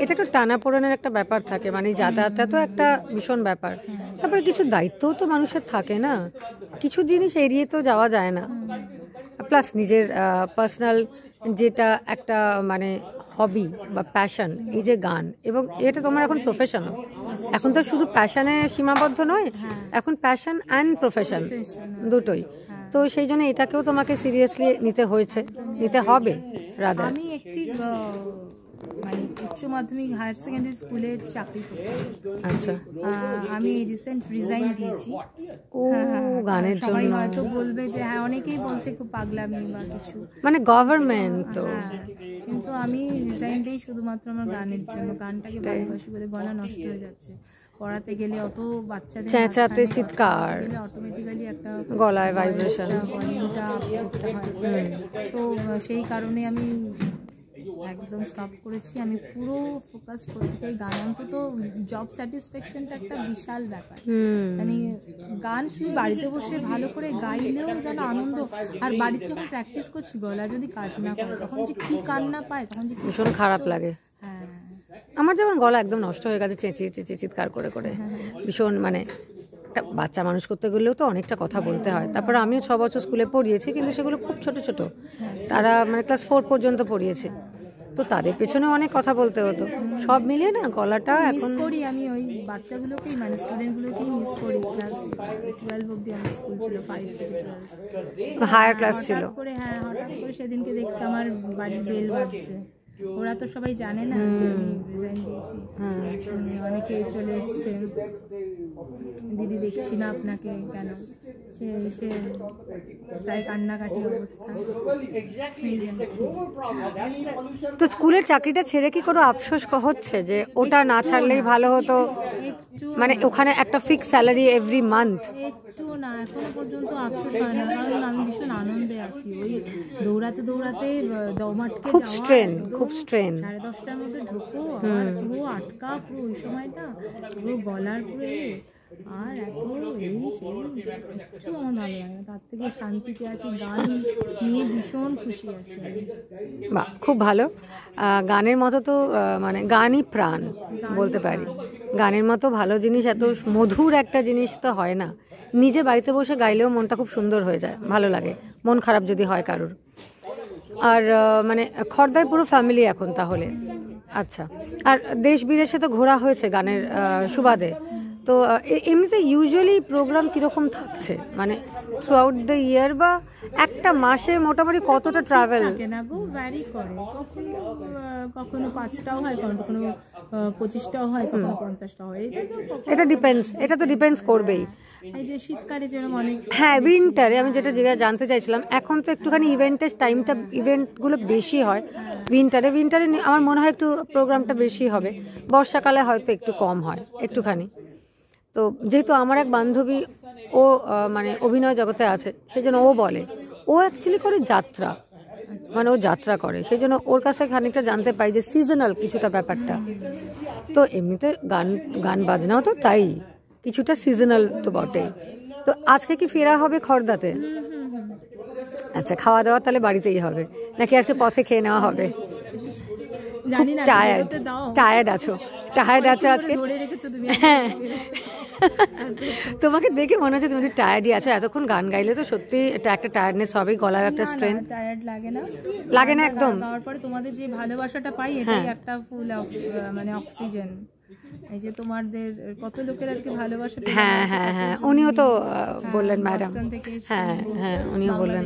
এটা একটু টানাপোড়েনের একটা ব্যাপার থাকে, মানে যাতায়াতটা তো একটা ভীষণ ব্যাপার। তারপরে কিছু দায়িত্বও তো মানুষের থাকে না, কিছু জিনিস এড়িয়ে তো যাওয়া যায় না। প্লাস নিজের পার্সোনাল যেটা একটা মানে হবি বা প্যাশন, এই যে গান, এবং এটা তোমার এখন প্রফেশনও। এখন তো শুধু প্যাশনে সীমাবদ্ধ নয়, এখন প্যাশন অ্যান্ড প্রফেশন দুটোই। তো সেই জন্য এটাকেও তোমাকে সিরিয়াসলি নিতে হয়েছে, নিতে হবে রাদার। আমি একটি মানে উচ্চ মাধ্যমিক হায়ার সেকেন্ডারি স্কুলের চাকরি করতাম। আচ্ছা, আমি রিসেন্ট রিজাইন দিয়েছি। ও গানের জন্য? সবাই হয়তো বলবে যে হ্যাঁ, অনেকেই বলছে খুব পাগলামি বা কিছু, মানে গভর্নমেন্ট তো। কিন্তু আমি রিজাইন দিই শুধুমাত্র আমার গানের জন্য। গানটাকে ভালোবাসি বলে। গলা নষ্ট হয়ে যাচ্ছে, পড়াতে গেলে অত বাচ্চাদের চেঁচাতে চিৎকার, অটোমেটিক্যালি একটা গলায় ভাইব্রেশন, ভলিউমটা করতে হয়। তো সেই কারণে আমি একদম স্টপ করেছি। আমি পুরো ফোকাস করতে চাই গান। অন্তত জব স্যাটিসফ্যাকশনটা একটা বিশাল ব্যাপার। মানে গান শুধু বাড়িতে বসে ভালো করে গাইলেও যেন আনন্দ। আর বাড়িতে যখন প্র্যাকটিস করছি, গলা যদি কাজ না করে তখন যে কি কান্না পায়, তখন যে ভীষণ খারাপ লাগে। হ্যাঁ, আমার যেমন গলা একদম নষ্ট হয়ে গেছে চেঁচিয়ে চেঁচিয়ে চিৎকার করে করে, ভীষণ মানে একটা বাচ্চা মানুষ করতে গেলেও তো অনেকটা কথা বলতে হয়। তারপরে আমিও 6 বছর স্কুলে পড়িয়েছি, কিন্তু সেগুলো খুব ছোট ছোট, তারা মানে ক্লাস 4 পর্যন্ত পড়িয়েছে, তো তাদের পেছনে অনেক কথা বলতে হতো। সব মিলিয়ে না গলাটা এখন মিস করি। আমি ওই বাচ্চাগুলোকেই মানে স্টুডেন্টগুলোকেই মিস করি। ক্লাস 12 অবধি আমার স্কুল ছিল, 5 থেকে 12 হায়ার ক্লাস ছিল। হঠাৎ করে সেদিনকে দেখছি আমার বাড়ির বেল বাজছে। ওরা তো সবাই জানে না যে আমি রিজাইন দিয়েছি। অনেকে চলে এসছে, দিদি দেখছি না আপনাকে কেন, সে প্রায় কান্নাকাটি অবস্থা। তো স্কুলের চাকরিটা ছেড়ে কি কোনো আফসোস হচ্ছে যে ওটা না ছাড়লেই ভালো হতো? মানে ওখানে একটা ফিক্স স্যালারি এভরি মান্থ। একটু না, এখনো পর্যন্ত আফসোস হয় না, কারণ আমি ভীষণ আনন্দে আছি। ওই দৌড়াতে দৌড়াতে দমাটকে খুব স্ট্রেন, খুব স্ট্রেন। 10:30টার মধ্যে ঢুকো, আর পুরো আটকা, পুরো ওই সময়টা পুরো গলার পুরো আর এত এই সেই কিচ্ছু আমার ভালো লাগে না। তার থেকে শান্তিতে আছি, গান নিয়ে ভীষণ খুশি আছি। বাহ, খুব ভালো। গানের মতো তো মানে গানই প্রাণ বলতে পারি। গানের মতো ভালো জিনিস, এত মধুর একটা জিনিস তো হয় না। নিজে বাড়িতে বসে গাইলেও মনটা খুব সুন্দর হয়ে যায়, ভালো লাগে, মন খারাপ যদি হয় কারোর। আর মানে খড়দায় পুরো ফ্যামিলি এখন তাহলে? আচ্ছা, আর দেশ বিদেশে তো ঘোরা হয়েছে গানের সুবাদে। তো এমনিতে ইউজুয়ালি প্রোগ্রাম কীরকম থাকছে, মানে থ্রু আউট দ্য ইয়ার, বা একটা মাসে মোটামুটি কতটা ট্রাভেল? না গো, ভ্যারি করে। কখনো 5টাও হয়, কখনো 25টাও হয়, কখনো 50টাও হয়। এটা ডিপেন্ডস, এটা তো ডিপেন্ডস করবেই। এই যে শীতকালে যেরকম অনেক, হ্যাঁ উইন্টারে আমি যেটা জানতে চাইছিলাম, এখন তো একটুখানি ইভেন্টের টাইমটা, ইভেন্টগুলো বেশি হয় উইন্টারে আমার মনে হয় একটু প্রোগ্রামটা বেশি হবে। বর্ষাকালে হয়তো একটু কম হয় একটুখানি। তো যেহেতু আমার এক বান্ধবী, ও মানে অভিনয় জগতে আছে, সেই জন্য ও বলে ও অ্যাকচুয়ালি করে যাত্রা, মানে ও যাত্রা করে, সেই জন্য ওর কাছে খানিকটা জানতে পাই যে সিজনাল কিছুটা ব্যাপারটা। তো এমনিতে গান বাজনাও তো তাই কিছুটা সিজনাল তো বটেই। তো আজকে কি ফেরা হবে খড়দাতে? আচ্ছা, খাওয়া দাওয়া তাহলে বাড়িতেই হবে নাকি আজকে পথে খেয়ে নেওয়া হবে? জানি না, টায়ার্ড আছো আজকে? হ্যাঁ, তোমাকে দেখে মনে হচ্ছে তুমি টায়ার্ডই আছো। এতক্ষণ গান গাইলে তো সত্যি এটা একটা টায়ার্ডনেস হবে, গলায় একটা স্ট্রেন। টায়ার্ড লাগে না একদম। তারপরে তোমাদের যে ভালোবাসাটা পাই, এটাই একটা ফুল মানে অক্সিজেন। এই যে তোমাদের কত লোকের আজকে ভালোবাসা। হ্যাঁ হ্যাঁ হ্যাঁ, উনিও তো বললেন ম্যাডাম। হ্যাঁ হ্যাঁ, উনিও বললেন।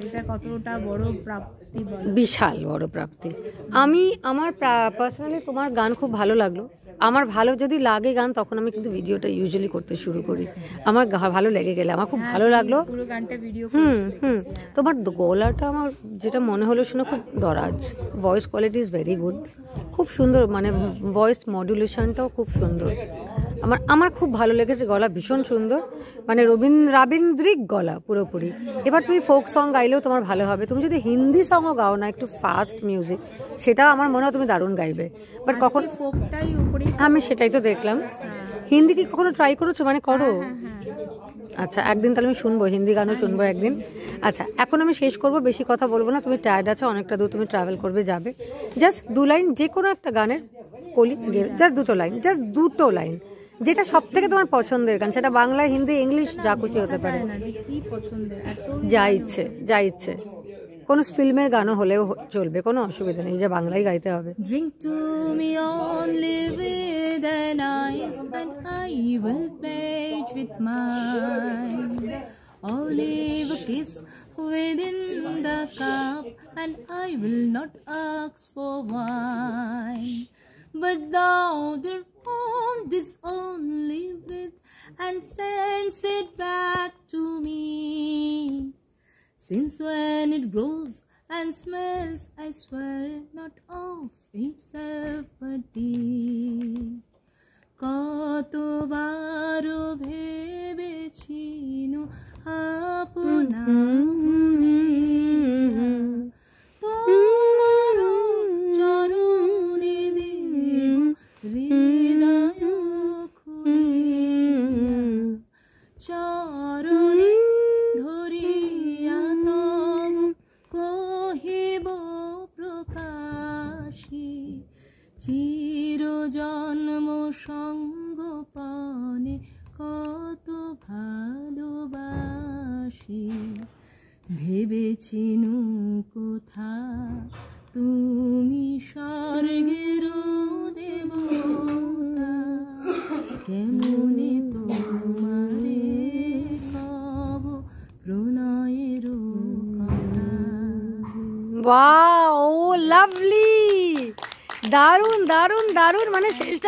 এটা কতটা বড় প্রাপ্তি, বিশাল বড় প্রাপ্তি। আমার পার্সোনালি তোমার গান খুব ভালো লাগলো। আমার ভালো যদি লাগে গান, তখন আমি কিন্তু ভিডিওটা ইউজুয়ালি করতে শুরু করি। আমার ভালো লেগে গেলে, আমার খুব ভালো লাগলো। তোমার গলাটা আমার যেটা মনে হলো শুনে খুব দরাজ, voice quality is very good, খুব সুন্দর, মানে ভয়েস মডুলেশনটাও খুব সুন্দর। আমার খুব ভালো লেগেছে, গলা ভীষণ সুন্দর, মানে রবীন্দ্রিক গলা পুরোপুরি। এবার তুমি ফোক সং গাইলেও তোমার ভালো হবে। তুমি যদি হিন্দি সংও গাও না, একটু ফাস্ট মিউজিক, সেটাও আমার মনে হয় তুমি দারুণ গাইবে। বাট কখন আমি সেটাই তো দেখলাম। হিন্দি কি কখনো ট্রাই করেছো? মানে করো? আচ্ছা, একদিন তাহলে আমি শুনবো, হিন্দি গানও শুনবো একদিন। আচ্ছা, এখন আমি শেষ করব, বেশি কথা বলবো না, তুমি টায়ার্ড আছো, অনেকটা দূর তুমি ট্রাভেল করবে, যাবে। জাস্ট 2 লাইন যে কোনো একটা গানের কলি, জাস্ট 2টো লাইন, জাস্ট 2টো লাইন, যেটা সব থেকে তোমার পছন্দের গান, সেটা বাংলা, হিন্দি, ইংলিশ, যা খুশি হতে পারে, না যে কি পছন্দের, এত যা ইচ্ছে, যা ইচ্ছে। কোনো ফিল্মের গানও হলেও চলবে, কোনো অসুবিধা নেই, যে বাংলাই গাইতে হবে। Drink to me only with an ice, and I will pledge with mine. Or leave a kiss within the cup, and I will not ask for wine. But thou there want this only breath, and sends it back to me. Since when it grows and smells, I swear not of itself but thee. কতবার ভেবেছি আপনা তোমার চরণে দেব হৃদয় খুলিয়া, চরণে ধরিয়া তব কহিব প্রকাশী, চির জন্ম সঙ্গপানে কত ভালোবাসি। ভেবেছিনু কোথা তুমি স্বর্গের দেবতা, কেমনে তোমারে কব প্রণয়ের কথা। ওয়াও, লাভলি, দারুণ দারুণ দারুণ, মানে শেষটা